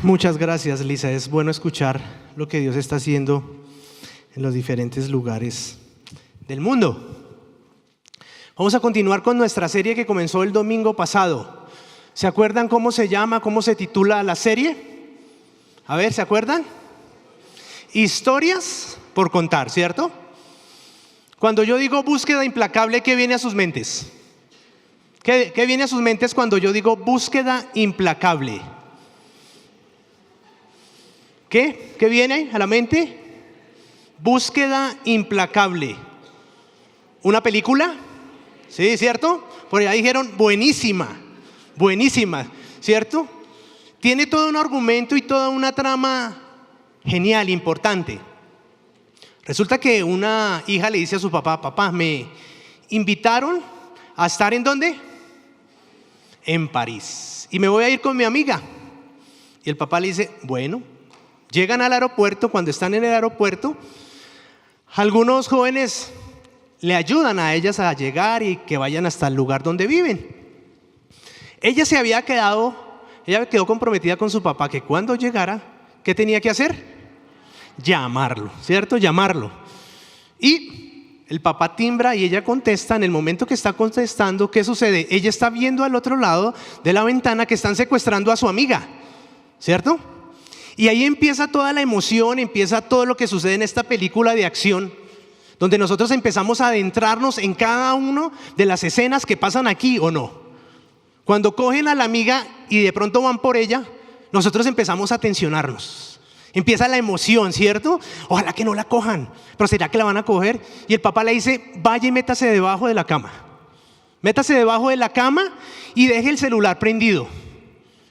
Muchas gracias, Lisa. Es bueno escuchar lo que Dios está haciendo en los diferentes lugares del mundo. Vamos a continuar con nuestra serie que comenzó el domingo pasado. ¿Se acuerdan cómo se llama, cómo se titula la serie? A ver, ¿se acuerdan? Historias por contar, ¿cierto? Cuando yo digo búsqueda implacable, ¿qué viene a sus mentes? ¿Qué viene a sus mentes cuando yo digo búsqueda implacable? ¿Qué viene a la mente? Búsqueda implacable. ¿Una película? Sí, ¿cierto? Por ahí dijeron buenísima, ¿cierto? Tiene todo un argumento y toda una trama genial, importante. Resulta que una hija le dice a su papá: papá, me invitaron a estar ¿en dónde? En París. Y me voy a ir con mi amiga. Y el papá le dice: bueno. Llegan al aeropuerto. Cuando están en el aeropuerto, algunos jóvenes le ayudan a ellas a llegar y que vayan hasta el lugar donde viven. Ella quedó comprometida con su papá que cuando llegara, ¿qué tenía que hacer? Llamarlo, ¿cierto? Llamarlo. Y el papá timbra y ella contesta. En el momento que está contestando, ¿qué sucede? Ella está viendo al otro lado de la ventana que están secuestrando a su amiga, ¿cierto? Y ahí empieza toda la emoción, empieza todo lo que sucede en esta película de acción, donde nosotros empezamos a adentrarnos en cada una de las escenas que pasan aquí o no. Cuando cogen a la amiga y de pronto van por ella, nosotros empezamos a tensionarnos. Empieza la emoción, ¿cierto? Ojalá que no la cojan, pero ¿será que la van a coger? Y el papá le dice: vaya y métase debajo de la cama. Métase debajo de la cama y deje el celular prendido.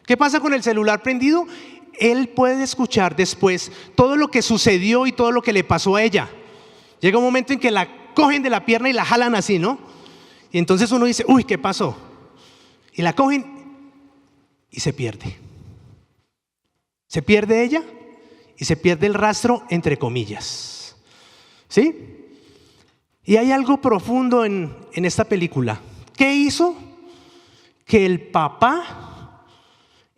¿Qué pasa con el celular prendido? Él puede escuchar después todo lo que sucedió y todo lo que le pasó a ella. Llega un momento en que la cogen de la pierna y la jalan así, ¿no? Y entonces uno dice: uy, ¿qué pasó? Y la cogen y se pierde. Se pierde ella y se pierde el rastro, entre comillas. ¿Sí? Y hay algo profundo en esta película. ¿Qué hizo que el papá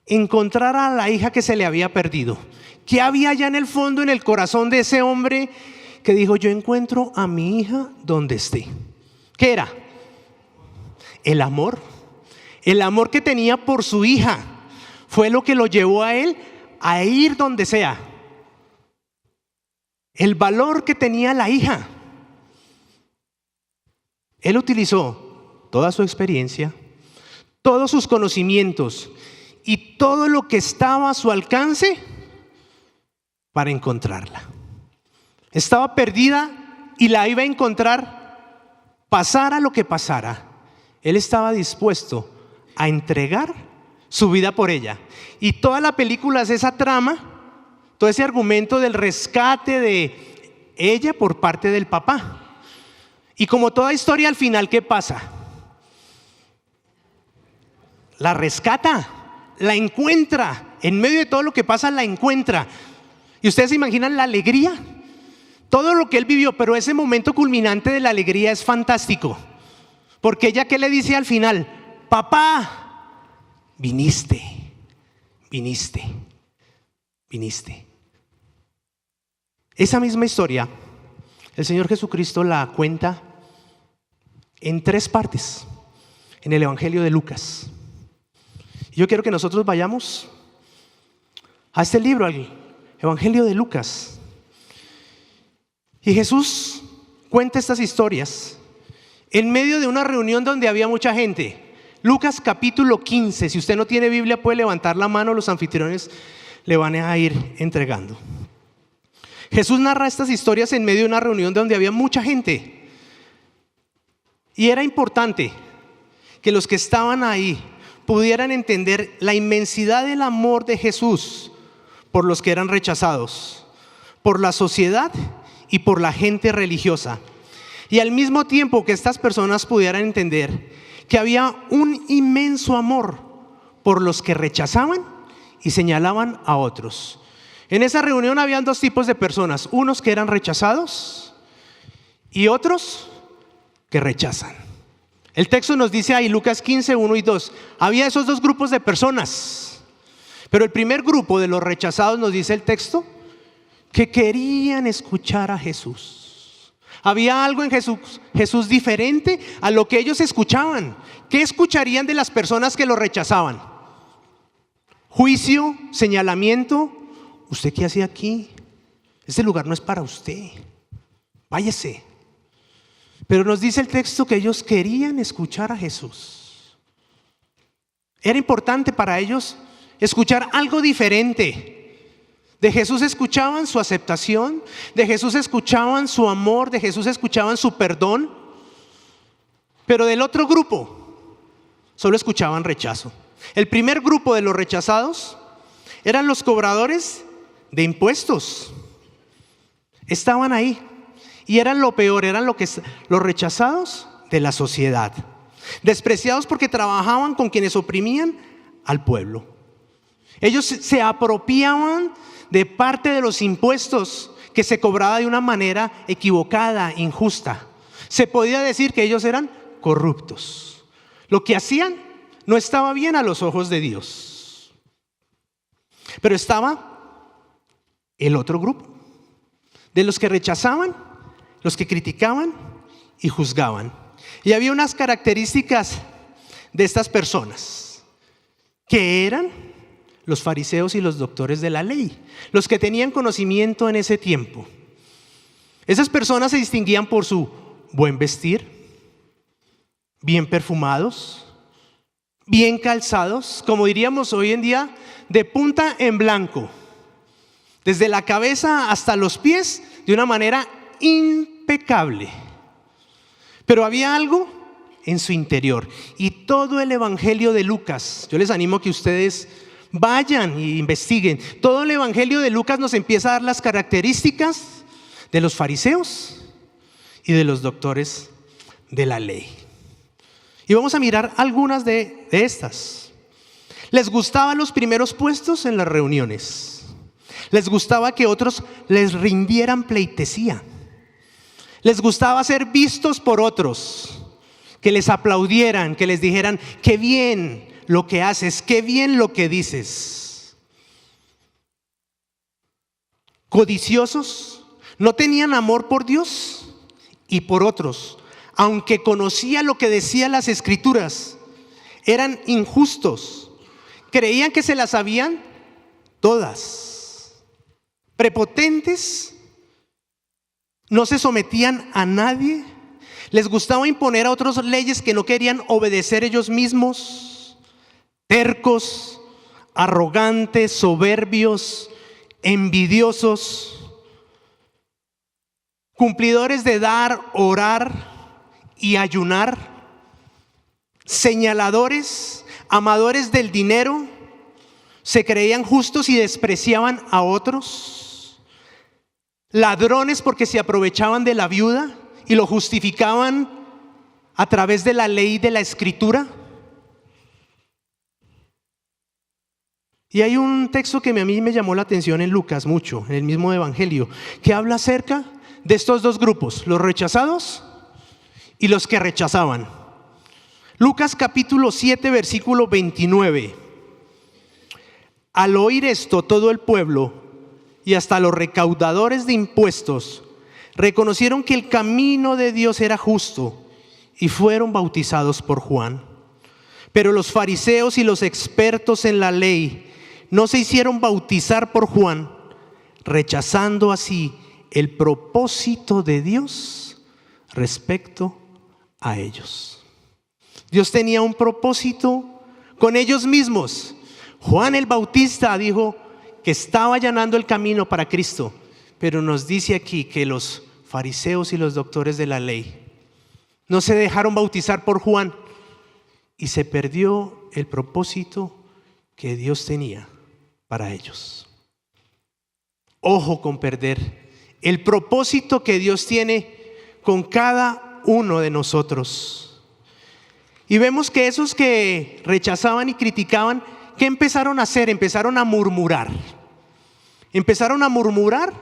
encontrara a la hija que se le había perdido? ¿Qué había allá en el fondo, en el corazón de ese hombre que dijo: yo encuentro a mi hija donde esté? ¿Qué era? El amor. El amor que tenía por su hija fue lo que lo llevó a él a ir donde sea. El valor que tenía la hija. Él utilizó toda su experiencia, todos sus conocimientos y todo lo que estaba a su alcance para encontrarla. Estaba perdida y la iba a encontrar, pasara lo que pasara. Él estaba dispuesto a entregar su vida por ella. Y toda la película es esa trama, todo ese argumento del rescate de ella por parte del papá. Y como toda historia, al final, ¿qué pasa? La rescata, la encuentra. En medio de todo lo que pasa, la encuentra. Y ustedes se imaginan la alegría, todo lo que él vivió. Pero ese momento culminante de la alegría es fantástico, porque ella, ¿qué le dice al final? Papá, viniste. Esa misma historia el Señor Jesucristo la cuenta en 3 partes en el Evangelio de Lucas. Yo quiero que nosotros vayamos a este libro, al Evangelio de Lucas. Y Jesús cuenta estas historias en medio de una reunión donde había mucha gente. Lucas capítulo 15. Si usted no tiene Biblia, puede levantar la mano, los anfitriones le van a ir entregando. Jesús narra estas historias en medio de una reunión donde había mucha gente. Y era importante que los que estaban ahí pudieran entender la inmensidad del amor de Jesús por los que eran rechazados, por la sociedad y por la gente religiosa. Y al mismo tiempo que estas personas pudieran entender que había un inmenso amor por los que rechazaban y señalaban a otros. En esa reunión habían 2 tipos de personas: unos que eran rechazados y otros que rechazan. El texto nos dice ahí, Lucas 15, 1 y 2, había esos 2 grupos de personas. Pero el primer grupo de los rechazados, nos dice el texto, que querían escuchar a Jesús. Había algo en Jesús diferente a lo que ellos escuchaban. ¿Qué escucharían de las personas que lo rechazaban? Juicio, señalamiento. ¿Usted qué hace aquí? Este lugar no es para usted. Váyase. Pero nos dice el texto que ellos querían escuchar a Jesús. Era importante para ellos escuchar algo diferente. De Jesús escuchaban su aceptación, de Jesús escuchaban su amor, de Jesús escuchaban su perdón. Pero del otro grupo solo escuchaban rechazo. El primer grupo de los rechazados eran los cobradores de impuestos. Estaban ahí y eran lo peor, eran los rechazados de la sociedad, despreciados porque trabajaban con quienes oprimían al pueblo. Ellos se apropiaban de parte de los impuestos que se cobraba de una manera equivocada, injusta. Se podía decir que ellos eran corruptos. Lo que hacían no estaba bien a los ojos de Dios. Pero estaba el otro grupo, de los que rechazaban, los que criticaban y juzgaban. Y había unas características de estas personas, que eran los fariseos y los doctores de la ley, los que tenían conocimiento en ese tiempo. Esas personas se distinguían por su buen vestir, bien perfumados, bien calzados, como diríamos hoy en día, de punta en blanco, desde la cabeza hasta los pies, de una manera impecable. Pero había algo en su interior, y todo el evangelio de Lucas, yo les animo a que ustedes vayan e investiguen. Todo el evangelio de Lucas nos empieza a dar las características de los fariseos y de los doctores de la ley. Y vamos a mirar algunas de estas. Les gustaban los primeros puestos en las reuniones. Les gustaba que otros les rindieran pleitesía. Les gustaba ser vistos por otros, que les aplaudieran, que les dijeran: qué bien lo que haces, qué bien lo que dices. Codiciosos, no tenían amor por Dios y por otros, aunque conocían lo que decían las Escrituras. Eran injustos, creían que se las sabían todas. Prepotentes, no se sometían a nadie. Les gustaba imponer a otros leyes que no querían obedecer ellos mismos. Tercos, arrogantes, soberbios, envidiosos, cumplidores de dar, orar y ayunar, señaladores, amadores del dinero, se creían justos y despreciaban a otros, ladrones porque se aprovechaban de la viuda y lo justificaban a través de la ley de la Escritura. Y hay un texto que a mí me llamó la atención en Lucas mucho, en el mismo evangelio, que habla acerca de estos dos grupos, los rechazados y los que rechazaban. Lucas capítulo 7, versículo 29. Al oír esto, todo el pueblo y hasta los recaudadores de impuestos reconocieron que el camino de Dios era justo y fueron bautizados por Juan. Pero los fariseos y los expertos en la ley no se hicieron bautizar por Juan, rechazando así el propósito de Dios respecto a ellos. Dios tenía un propósito con ellos mismos. Juan el Bautista dijo que estaba allanando el camino para Cristo, pero nos dice aquí que los fariseos y los doctores de la ley no se dejaron bautizar por Juan y se perdió el propósito que Dios tenía para ellos. Ojo con perder el propósito que Dios tiene con cada uno de nosotros. Y vemos que esos que rechazaban y criticaban, ¿qué empezaron a hacer? Empezaron a murmurar. Empezaron a murmurar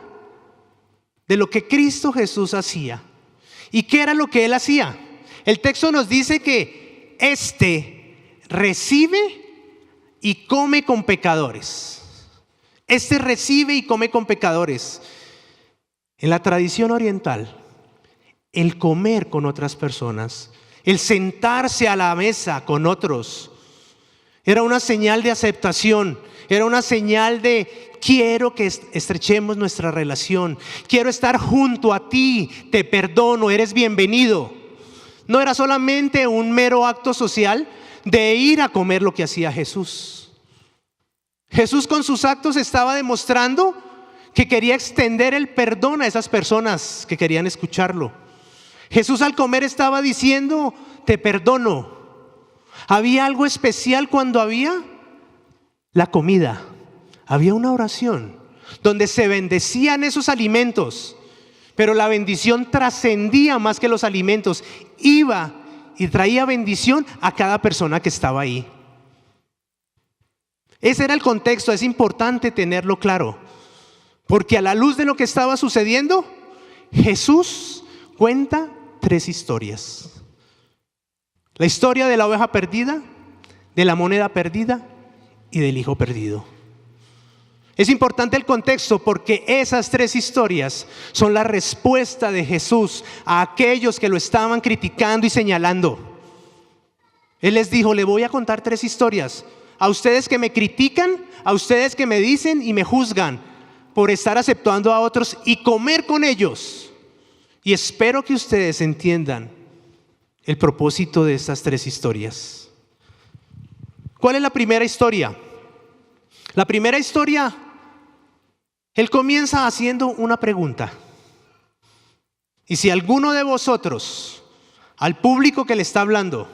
de lo que Cristo Jesús hacía. ¿Y qué era lo que Él hacía? El texto nos dice que recibe y come con pecadores. Este recibe y come con pecadores. En la tradición oriental, el comer con otras personas, el sentarse a la mesa con otros, era una señal de aceptación, era una señal de quiero que estrechemos nuestra relación, quiero estar junto a ti, te perdono, eres bienvenido. No era solamente un mero acto social de ir a comer lo que hacía Jesús. Jesús con sus actos estaba demostrando que quería extender el perdón a esas personas que querían escucharlo. Jesús al comer estaba diciendo, te perdono. Había algo especial cuando había la comida. Había una oración donde se bendecían esos alimentos, pero la bendición trascendía más que los alimentos. Iba y traía bendición a cada persona que estaba ahí. Ese era el contexto, es importante tenerlo claro, porque a la luz de lo que estaba sucediendo, Jesús cuenta 3 historias. La historia de la oveja perdida, de la moneda perdida y del hijo perdido. Es importante el contexto porque esas 3 historias son la respuesta de Jesús a aquellos que lo estaban criticando y señalando. Él les dijo, le voy a contar 3 historias. A ustedes que me critican, a ustedes que me dicen y me juzgan por estar aceptando a otros y comer con ellos. Y espero que ustedes entiendan el propósito de estas 3 historias. ¿Cuál es la primera historia? La primera historia, él comienza haciendo una pregunta. Y si alguno de vosotros, al público que le está hablando,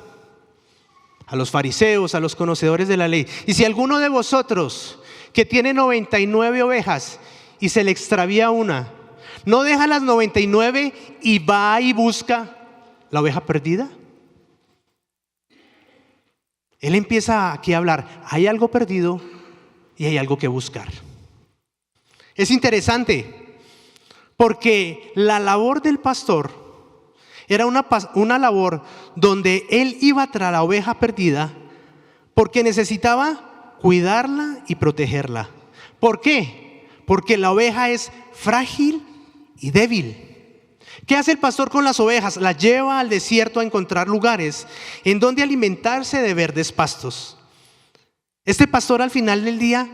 a los fariseos, a los conocedores de la ley, y si alguno de vosotros que tiene 99 ovejas y se le extravía una, ¿no deja las 99 y va y busca la oveja perdida? Él empieza aquí a hablar, hay algo perdido y hay algo que buscar. Es interesante porque la labor del pastor era una labor donde él iba tras la oveja perdida porque necesitaba cuidarla y protegerla. ¿Por qué? Porque la oveja es frágil y débil. ¿Qué hace el pastor con las ovejas? Las lleva al desierto a encontrar lugares en donde alimentarse de verdes pastos. Este pastor al final del día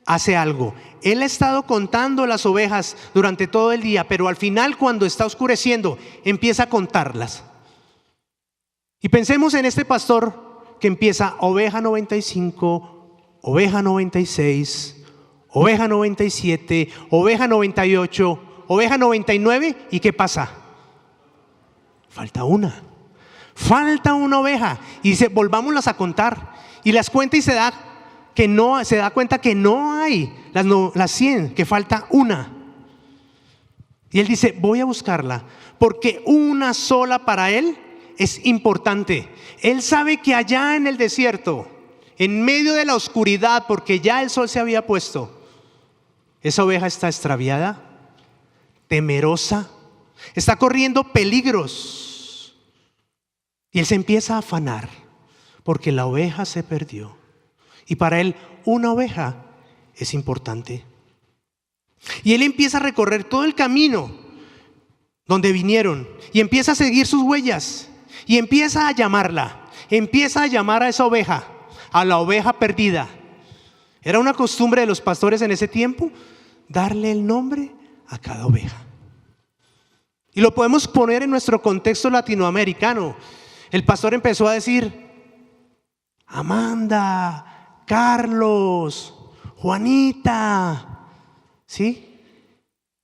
hace algo. Él ha estado contando las ovejas durante todo el día, pero al final, cuando está oscureciendo, empieza a contarlas. Y pensemos en este pastor que empieza oveja 95, oveja 96, oveja 97, oveja 98, oveja 99, ¿y qué pasa? Falta una oveja, y dice, volvámoslas a contar, y las cuenta y se da cuenta que no hay las 100, que falta una. Y él dice, voy a buscarla, porque una sola para él es importante. Él sabe que allá en el desierto, en medio de la oscuridad, porque ya el sol se había puesto, esa oveja está extraviada, temerosa, está corriendo peligros. Y él se empieza a afanar porque la oveja se perdió. Y para él una oveja es importante. Y él empieza a recorrer todo el camino donde vinieron y empieza a seguir sus huellas y empieza a llamarla, empieza a llamar a esa oveja, a la oveja perdida. Era una costumbre de los pastores en ese tiempo darle el nombre a cada oveja. Y lo podemos poner en nuestro contexto latinoamericano. El pastor empezó a decir, Amanda, Carlos, Juanita, ¿sí?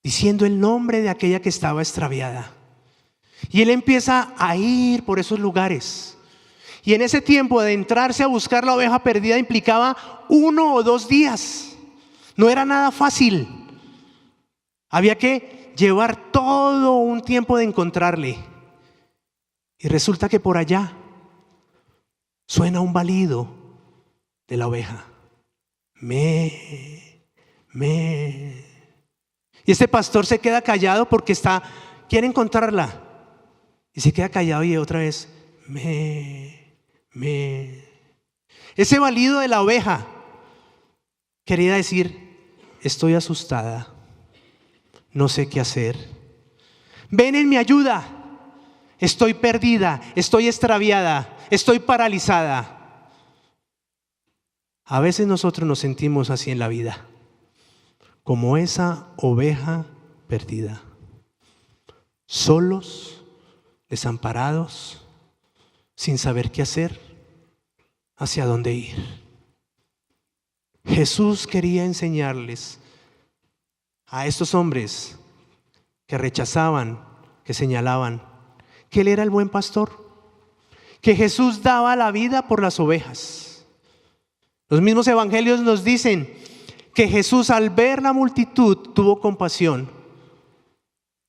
Diciendo el nombre de aquella que estaba extraviada. Y él empieza a ir por esos lugares. Y en ese tiempo, adentrarse a buscar la oveja perdida implicaba 1 o 2 días. No era nada fácil. Había que llevar todo un tiempo de encontrarle. Y resulta que por allá suena un balido de la oveja. Me. Y este pastor se queda callado porque quiere encontrarla. Y se queda callado y otra vez, me. Ese balido de la oveja quería decir: estoy asustada, no sé qué hacer. Ven en mi ayuda, estoy perdida, estoy extraviada, estoy paralizada. A veces nosotros nos sentimos así en la vida, como esa oveja perdida, solos, desamparados, sin saber qué hacer, hacia dónde ir. Jesús quería enseñarles a estos hombres que rechazaban, que señalaban, que Él era el buen pastor, que Jesús daba la vida por las ovejas. Los mismos evangelios nos dicen que Jesús, al ver la multitud, tuvo compasión,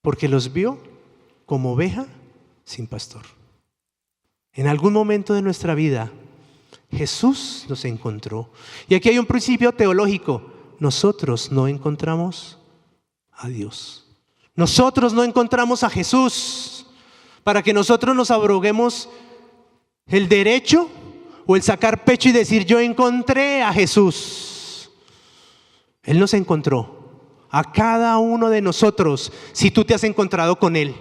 porque los vio como oveja sin pastor. En algún momento de nuestra vida, Jesús nos encontró. Y aquí hay un principio teológico: nosotros no encontramos a Dios. Nosotros no encontramos a Jesús para que nosotros nos abroguemos el derecho o el sacar pecho y decir: yo encontré a Jesús. Él nos encontró a cada uno de nosotros, si tú te has encontrado con Él.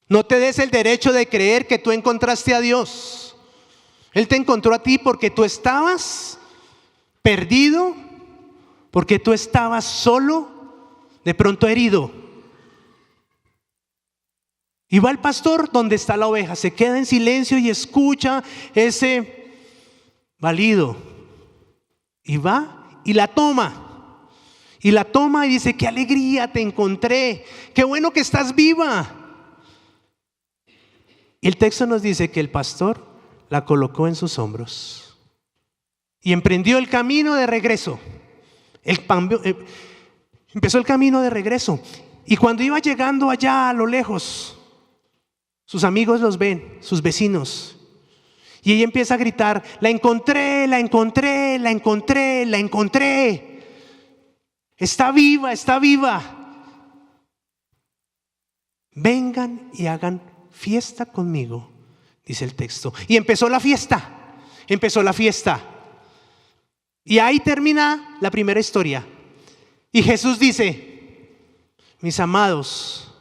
No te des el derecho de creer que tú encontraste a Dios. Él te encontró a ti porque tú estabas perdido, porque tú estabas solo, de pronto herido. Y va el pastor donde está la oveja, se queda en silencio y escucha ese balido. Y va y la toma. Y la toma y dice: qué alegría, te encontré, qué bueno que estás viva. Y el texto nos dice que el pastor la colocó en sus hombros y emprendió el camino de regreso. Empezó el camino de regreso. Y cuando iba llegando allá a lo lejos, sus amigos los ven, sus vecinos. Y ella empieza a gritar: la encontré, la encontré, la encontré, la encontré. Está viva, está viva. Vengan y hagan fiesta conmigo, dice el texto. Y empezó la fiesta, empezó la fiesta. Y ahí termina la primera historia. Y Jesús dice: mis amados,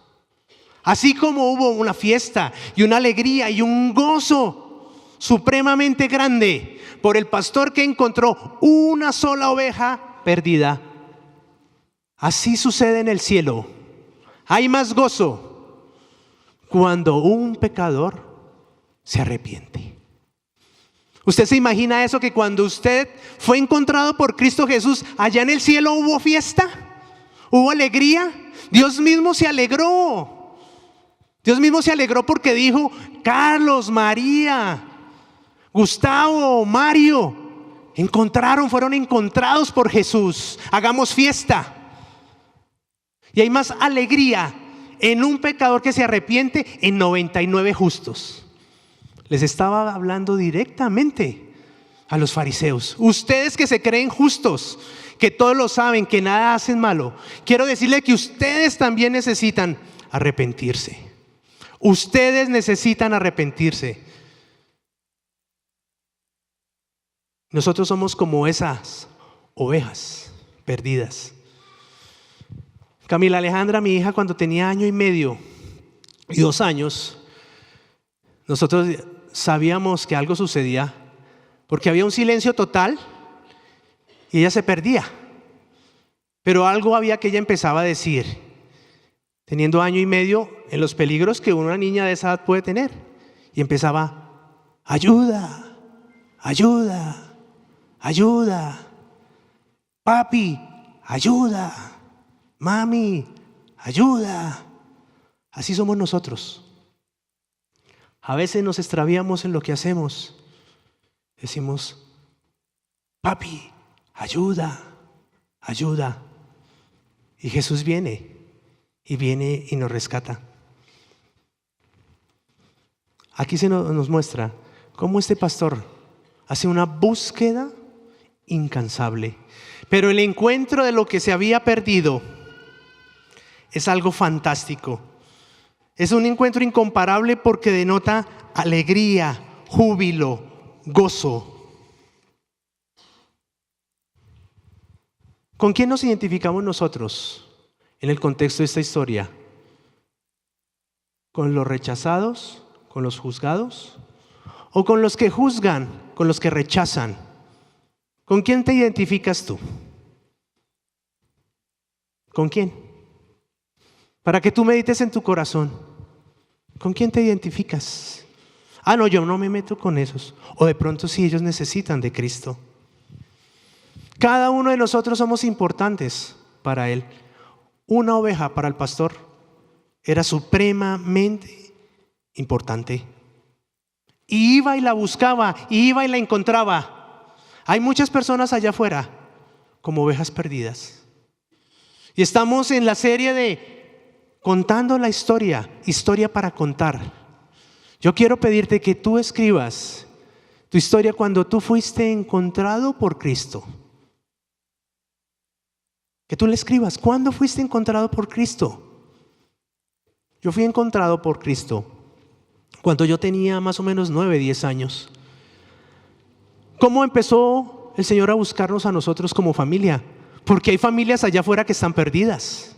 así como hubo una fiesta y una alegría y un gozo supremamente grande por el pastor que encontró una sola oveja perdida, así sucede en el cielo. Hay más gozo cuando un pecador se arrepiente. ¿Usted se imagina eso? Que cuando usted fue encontrado por Cristo Jesús, allá en el cielo hubo fiesta, hubo alegría. Dios mismo se alegró. Dios mismo se alegró porque dijo: Carlos, María, Gustavo, Mario, fueron encontrados por Jesús. Hagamos fiesta. Y hay más alegría en un pecador que se arrepiente en 99 justos. Les estaba hablando directamente a los fariseos. Ustedes que se creen justos, que todos lo saben, que nada hacen malo, quiero decirle que ustedes también necesitan arrepentirse. Ustedes necesitan arrepentirse. Nosotros somos como esas ovejas perdidas. Camila Alejandra, mi hija, cuando tenía 1 año y medio y 2 años, nosotros sabíamos que algo sucedía porque había un silencio total y ella se perdía. Pero algo había que ella empezaba a decir, teniendo 1 año y medio, en los peligros que una niña de esa edad puede tener. Y empezaba: ayuda, ayuda, ayuda, papi, ayuda, mami, ayuda. Así somos nosotros. A veces nos extraviamos en lo que hacemos. Decimos: papi, ayuda, ayuda. Y Jesús viene y nos rescata. Aquí se nos muestra cómo este pastor hace una búsqueda incansable. Pero el encuentro de lo que se había perdido es algo fantástico. Es un encuentro incomparable porque denota alegría, júbilo, gozo. ¿Con quién nos identificamos nosotros en el contexto de esta historia? ¿Con los rechazados? ¿Con los juzgados? ¿O con los que juzgan? ¿Con los que rechazan? ¿Con quién te identificas tú? ¿Con quién? Para que tú medites en tu corazón. ¿Con quién te identificas? No, yo no me meto con esos. O de pronto sí, ellos necesitan de Cristo. Cada uno de nosotros somos importantes para Él. Una oveja para el pastor era supremamente importante. Y iba y la buscaba, y iba y la encontraba. Hay muchas personas allá afuera como ovejas perdidas. Y estamos en la serie de contando la historia para contar. Yo quiero pedirte que tú escribas tu historia cuando tú fuiste encontrado por Cristo. Que tú le escribas, ¿cuándo fuiste encontrado por Cristo? Yo fui encontrado por Cristo cuando yo tenía más o menos 9, 10 años. ¿Cómo empezó el Señor a buscarnos a nosotros como familia? Porque hay familias allá afuera que están perdidas.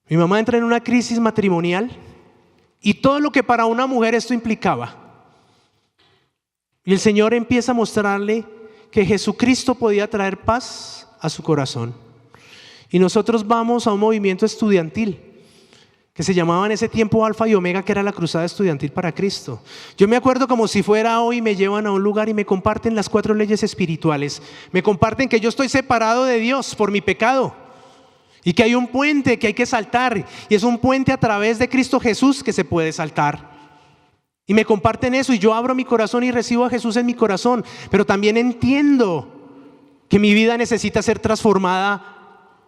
Mi mamá entra en una crisis matrimonial y todo lo que para una mujer esto implicaba. Y el Señor empieza a mostrarle que Jesucristo podía traer paz a su corazón. Y nosotros vamos a un movimiento estudiantil que se llamaba en ese tiempo Alfa y Omega, que era la cruzada estudiantil para Cristo. Yo me acuerdo como si fuera hoy, me llevan a un lugar y me comparten las 4 leyes espirituales. Me comparten que yo estoy separado de Dios por mi pecado y que hay un puente que hay que saltar, y es un puente a través de Cristo Jesús que se puede saltar. Y me comparten eso y yo abro mi corazón y recibo a Jesús en mi corazón, pero también entiendo que mi vida necesita ser transformada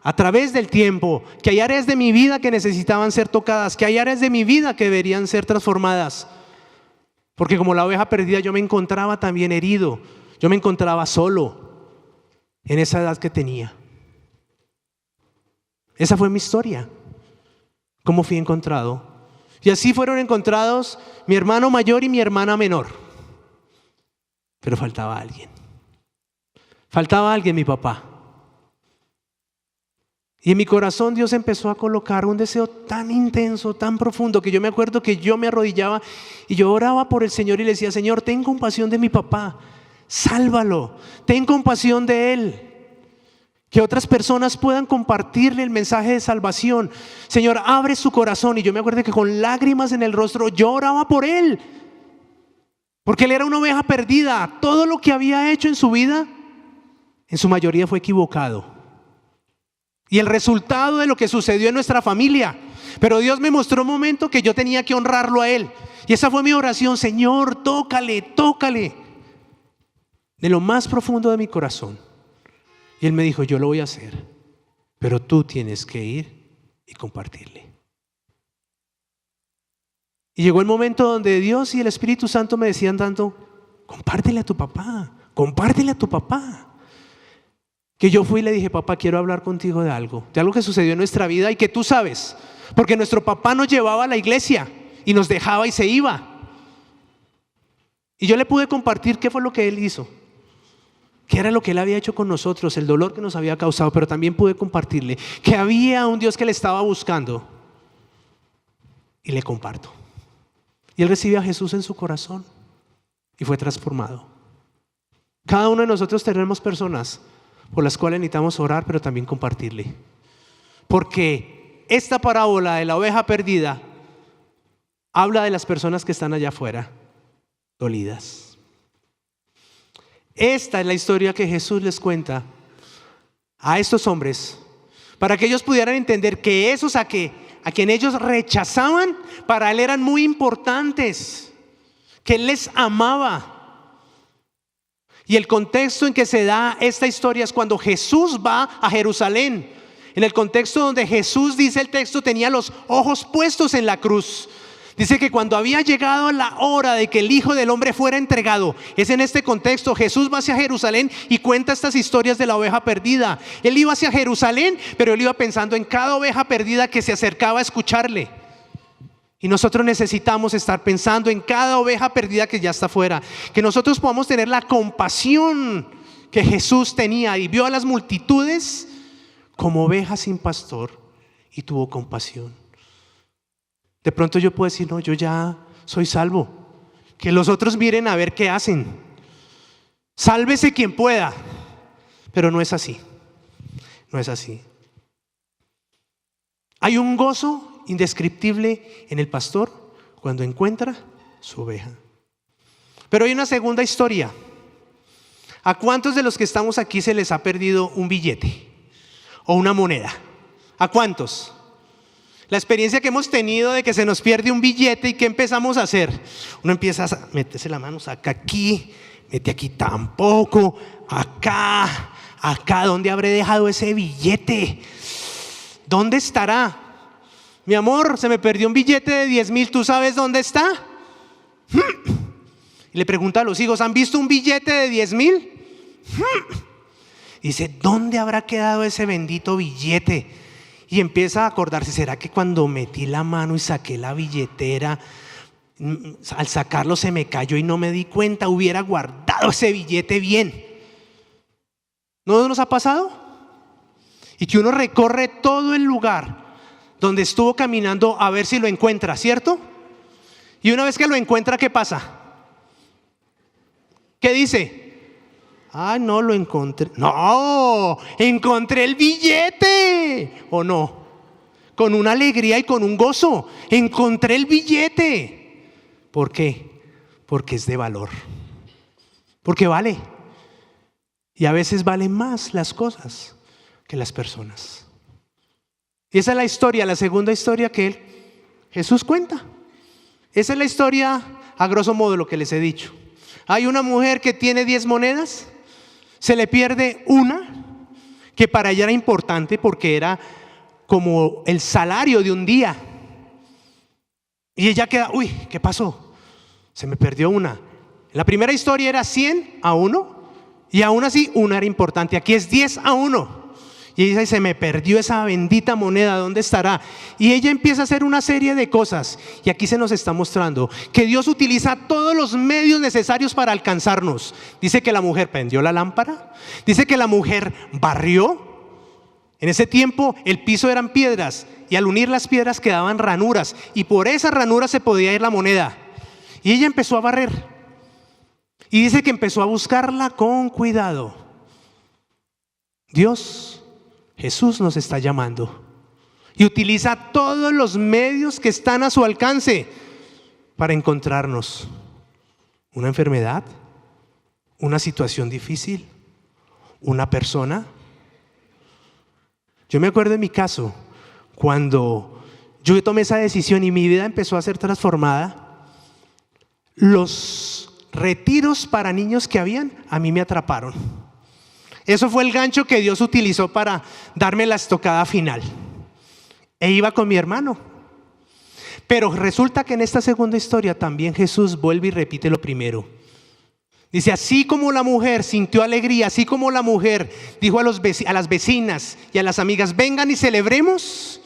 a través del tiempo, que hay áreas de mi vida que necesitaban ser tocadas, que hay áreas de mi vida que deberían ser transformadas. Porque como la oveja perdida yo me encontraba también herido, yo me encontraba solo en esa edad que tenía. Esa fue mi historia, cómo fui encontrado. Y así fueron encontrados mi hermano mayor y mi hermana menor. Pero faltaba alguien. Faltaba alguien, mi papá. Y en mi corazón Dios empezó a colocar un deseo tan intenso, tan profundo, que yo me acuerdo que yo me arrodillaba y yo oraba por el Señor y le decía: Señor, ten compasión de mi papá, sálvalo, ten compasión de él. Que otras personas puedan compartirle el mensaje de salvación. Señor, abre su corazón. Y yo me acuerdo que con lágrimas en el rostro yo oraba por él, porque él era una oveja perdida. Todo lo que había hecho en su vida, en su mayoría fue equivocado. Y el resultado de lo que sucedió en nuestra familia. Pero Dios me mostró un momento que yo tenía que honrarlo a él. Y esa fue mi oración: Señor, tócale, tócale, de lo más profundo de mi corazón. Y él me dijo: yo lo voy a hacer, pero tú tienes que ir y compartirle. Y llegó el momento donde Dios y el Espíritu Santo me decían tanto: compártele a tu papá, compártele a tu papá. Que yo fui y le dije: papá, quiero hablar contigo de algo que sucedió en nuestra vida y que tú sabes, porque nuestro papá nos llevaba a la iglesia y nos dejaba y se iba. Y yo le pude compartir qué fue lo que él hizo, qué era lo que él había hecho con nosotros, el dolor que nos había causado, pero también pude compartirle que había un Dios que le estaba buscando. Y le comparto. Y él recibe a Jesús en su corazón y fue transformado. Cada uno de nosotros tenemos personas por las cuales necesitamos orar, pero también compartirle. Porque esta parábola de la oveja perdida habla de las personas que están allá afuera, dolidas. Esta es la historia que Jesús les cuenta a estos hombres, para que ellos pudieran entender que esos a quien ellos rechazaban, para él eran muy importantes, que él les amaba. Y el contexto en que se da esta historia es cuando Jesús va a Jerusalén. En el contexto donde Jesús, dice el texto, tenía los ojos puestos en la cruz. Dice que cuando había llegado la hora de que el Hijo del Hombre fuera entregado, es en este contexto. Jesús va hacia Jerusalén y cuenta estas historias de la oveja perdida. Él iba hacia Jerusalén, pero él iba pensando en cada oveja perdida que se acercaba a escucharle. Y nosotros necesitamos estar pensando en cada oveja perdida que ya está afuera. Que nosotros podamos tener la compasión que Jesús tenía y vio a las multitudes como ovejas sin pastor y tuvo compasión. De pronto yo puedo decir, no, yo ya soy salvo. Que los otros miren a ver qué hacen. Sálvese quien pueda. Pero no es así. No es así. Hay un gozo indescriptible en el pastor cuando encuentra su oveja. Pero hay una segunda historia. ¿A cuántos de los que estamos aquí se les ha perdido un billete o una moneda? ¿A cuántos? La experiencia que hemos tenido de que se nos pierde un billete y ¿qué empezamos a hacer? Uno empieza a meterse la mano, saca aquí, mete aquí tampoco, acá, ¿dónde habré dejado ese billete? ¿Dónde estará? Mi amor, se me perdió un billete de 10,000, ¿tú sabes dónde está? Y le pregunta a los hijos, ¿han visto un billete de 10,000? Dice, ¿dónde habrá quedado ese bendito billete? Y empieza a acordarse, ¿será que cuando metí la mano y saqué la billetera, al sacarlo se me cayó y no me di cuenta? Hubiera guardado ese billete bien. ¿No nos ha pasado? Y que uno recorre todo el lugar donde estuvo caminando a ver si lo encuentra, ¿cierto? Y una vez que lo encuentra, ¿qué pasa? ¿Qué dice? No lo encontré. No, encontré el billete. ¿O no? Con una alegría y con un gozo. Encontré el billete. ¿Por qué? Porque es de valor. Porque vale. Y a veces valen más las cosas que las personas. Y esa es la historia, la segunda historia que Jesús cuenta. Esa es la historia, a grosso modo, lo que les he dicho. Hay una mujer que tiene 10 monedas, se le pierde una, que para ella era importante porque era como el salario de un día. Y ella queda, uy, ¿qué pasó? Se me perdió una. En la primera historia era 100-1 y aún así una era importante. Aquí es 10-1. Y ella dice, se me perdió esa bendita moneda, ¿dónde estará? Y ella empieza a hacer una serie de cosas. Y aquí se nos está mostrando que Dios utiliza todos los medios necesarios para alcanzarnos. Dice que la mujer prendió la lámpara. Dice que la mujer barrió. En ese tiempo el piso eran piedras. Y al unir las piedras quedaban ranuras. Y por esas ranuras se podía ir la moneda. Y ella empezó a barrer. Y dice que empezó a buscarla con cuidado. Jesús nos está llamando y utiliza todos los medios que están a su alcance para encontrarnos. Una enfermedad, una situación difícil, una persona. Yo me acuerdo de mi caso, cuando yo tomé esa decisión y mi vida empezó a ser transformada, los retiros para niños que habían, a mí me atraparon. Eso fue el gancho que Dios utilizó para darme la estocada final. E iba con mi hermano. Pero resulta que en esta segunda historia también Jesús vuelve y repite lo primero. Dice, así como la mujer sintió alegría, así como la mujer dijo a las vecinas y a las amigas, vengan y celebremos,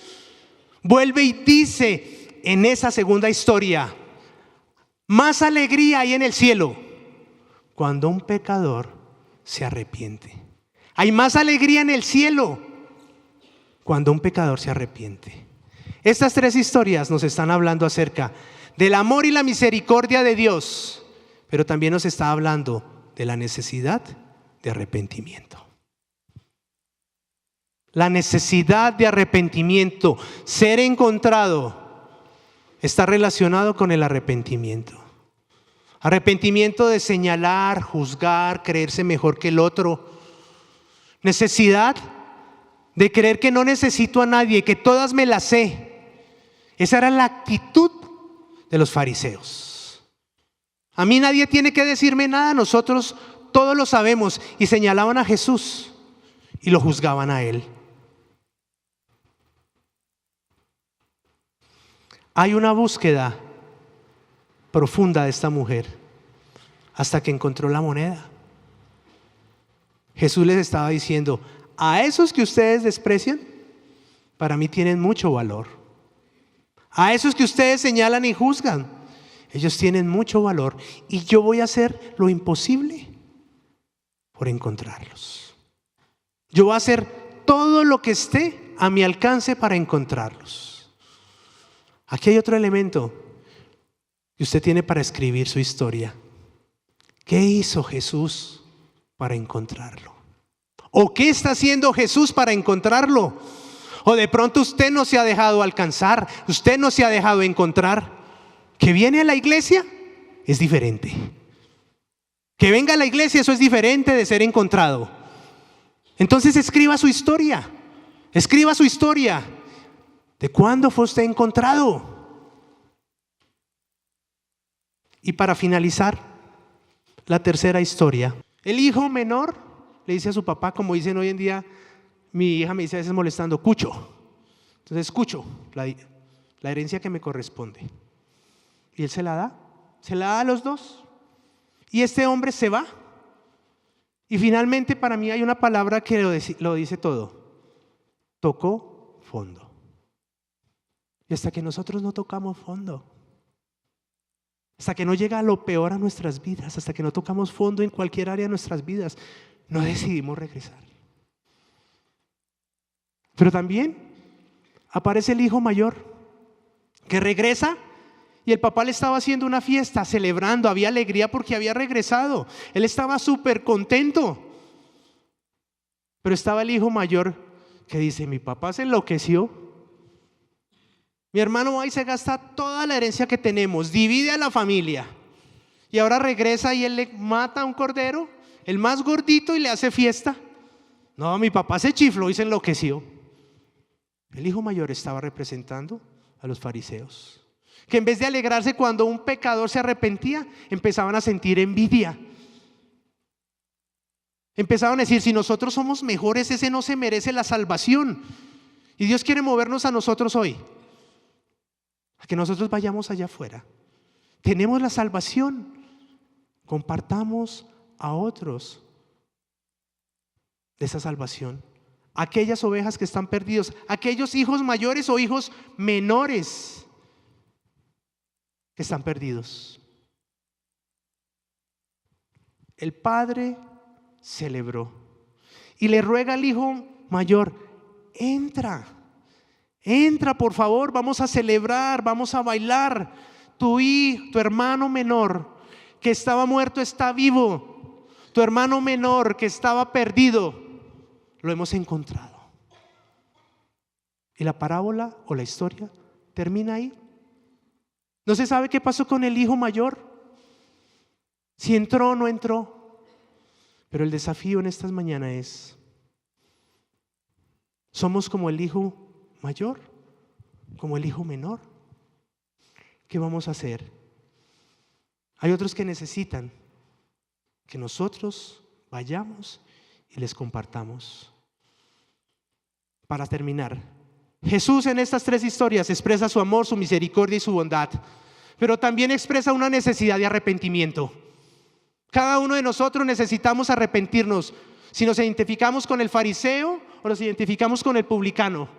vuelve y dice en esa segunda historia, más alegría hay en el cielo cuando un pecador se arrepiente. Hay más alegría en el cielo cuando un pecador se arrepiente. Estas tres historias nos están hablando acerca del amor y la misericordia de Dios, pero también nos está hablando de la necesidad de arrepentimiento. La necesidad de arrepentimiento, ser encontrado, está relacionado con el arrepentimiento. Arrepentimiento de señalar, juzgar, creerse mejor que el otro. Necesidad de creer que no necesito a nadie, que todas me las sé. Esa era la actitud de los fariseos. A mí nadie tiene que decirme nada, nosotros todos lo sabemos. Y señalaban a Jesús y lo juzgaban a él. Hay una búsqueda profunda de esta mujer hasta que encontró la moneda. Jesús les estaba diciendo, a esos que ustedes desprecian, para mí tienen mucho valor. A esos que ustedes señalan y juzgan, ellos tienen mucho valor y yo voy a hacer lo imposible por encontrarlos. Yo voy a hacer todo lo que esté a mi alcance para encontrarlos. Aquí hay otro elemento que usted tiene para escribir su historia. ¿Qué hizo Jesús para encontrarlo? ¿O qué está haciendo Jesús para encontrarlo? O de pronto usted no se ha dejado alcanzar, usted no se ha dejado encontrar. Que viene a la iglesia es diferente. Que venga a la iglesia, eso es diferente de ser encontrado. Entonces escriba su historia. Escriba su historia. ¿De cuándo fue usted encontrado? Y para finalizar, la tercera historia. El hijo menor le dice a su papá, como dicen hoy en día, mi hija me dice a veces molestando, Cucho. Entonces, Cucho, la herencia que me corresponde. Y él se la da a los dos. Y este hombre se va. Y finalmente para mí hay una palabra que lo dice todo. Tocó fondo. Y hasta que nosotros no tocamos fondo, hasta que no llega lo peor a nuestras vidas, hasta que no tocamos fondo en cualquier área de nuestras vidas, no decidimos regresar. Pero también aparece el hijo mayor que regresa. Y el papá le estaba haciendo una fiesta, celebrando, había alegría porque había regresado. Él estaba súper contento. Pero estaba el hijo mayor que dice, mi papá se enloqueció. Mi hermano va y se gasta toda la herencia que tenemos, divide a la familia. Y ahora regresa y él le mata a un cordero, el más gordito, y le hace fiesta. No, mi papá se chifló y se enloqueció. El hijo mayor estaba representando a los fariseos, que en vez de alegrarse cuando un pecador se arrepentía, empezaban a sentir envidia. Empezaban a decir, si nosotros somos mejores, ese no se merece la salvación. Y Dios quiere movernos a nosotros hoy, a que nosotros vayamos allá afuera. Tenemos la salvación, compartamos a otros de esa salvación. Aquellas ovejas que están perdidos, aquellos hijos mayores o hijos menores que están perdidos. El padre celebró y le ruega al hijo mayor, entra por favor, vamos a celebrar, vamos a bailar. Tu hermano menor que estaba muerto está vivo. Tu hermano menor que estaba perdido, lo hemos encontrado. Y la parábola o la historia termina ahí. No se sabe qué pasó con el hijo mayor, si entró o no entró. Pero el desafío en estas mañanas es, ¿somos como el hijo mayor? ¿Como el hijo menor? ¿Qué vamos a hacer? Hay otros que necesitan que nosotros vayamos y les compartamos. Para terminar, Jesús en estas tres historias expresa su amor, su misericordia y su bondad, pero también expresa una necesidad de arrepentimiento. Cada uno de nosotros necesitamos arrepentirnos. Si nos identificamos con el fariseo o nos identificamos con el publicano,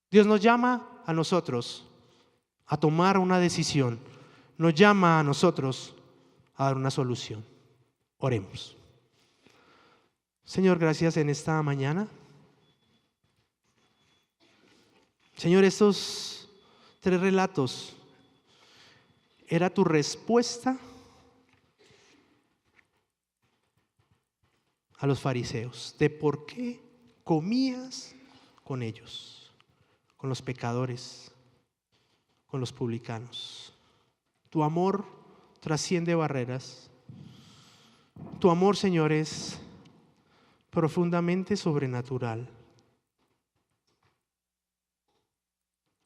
Dios nos llama a nosotros a tomar una decisión, nos llama a nosotros a dar una solución. Oremos. Señor, gracias en esta mañana. Señor, estos tres relatos era tu respuesta a los fariseos de por qué comías con ellos, con los pecadores, con los publicanos. Tu amor trasciende barreras. Tu amor, Señor, es profundamente sobrenatural.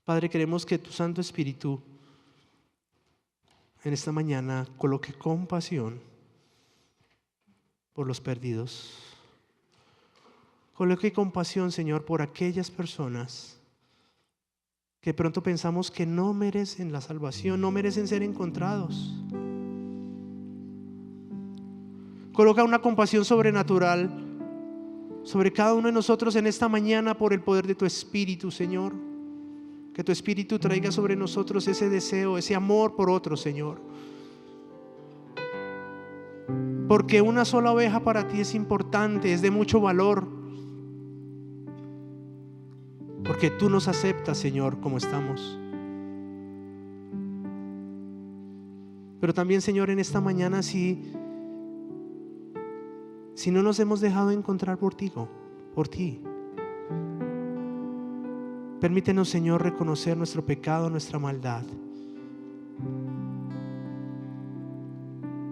Padre, queremos que tu Santo Espíritu en esta mañana coloque compasión por los perdidos. Coloque compasión, Señor, por aquellas personas que pronto pensamos que no merecen la salvación, no merecen ser encontrados. Coloca una compasión sobrenatural sobre cada uno de nosotros en esta mañana por el poder de tu Espíritu, Señor. Que tu Espíritu traiga sobre nosotros ese deseo, ese amor por otro, Señor. Porque una sola oveja para ti es importante, es de mucho valor. Porque tú nos aceptas, Señor, como estamos. Pero también, Señor, en esta mañana, si no nos hemos dejado encontrar por ti, permítenos, Señor, reconocer nuestro pecado, nuestra maldad,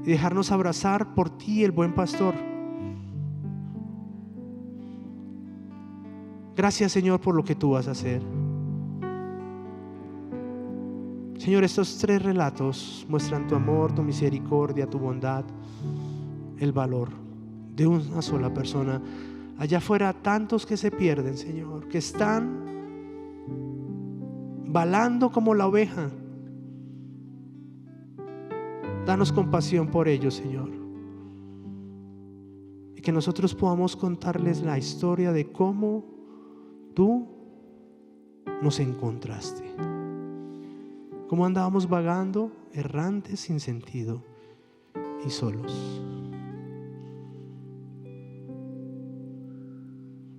y dejarnos abrazar por ti, el buen pastor. Gracias, Señor, por lo que tú vas a hacer. Señor, estos 3 relatos muestran tu amor, tu misericordia, tu bondad, el valor de una sola persona. Allá afuera tantos que se pierden, Señor, que están balando como la oveja. Danos compasión por ellos, Señor, y que nosotros podamos contarles la historia de cómo tú nos encontraste, cómo andábamos vagando, errantes, sin sentido y solos.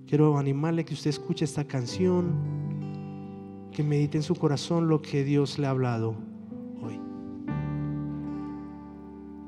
Quiero animarle que usted escuche esta canción, que medite en su corazón lo que Dios le ha hablado.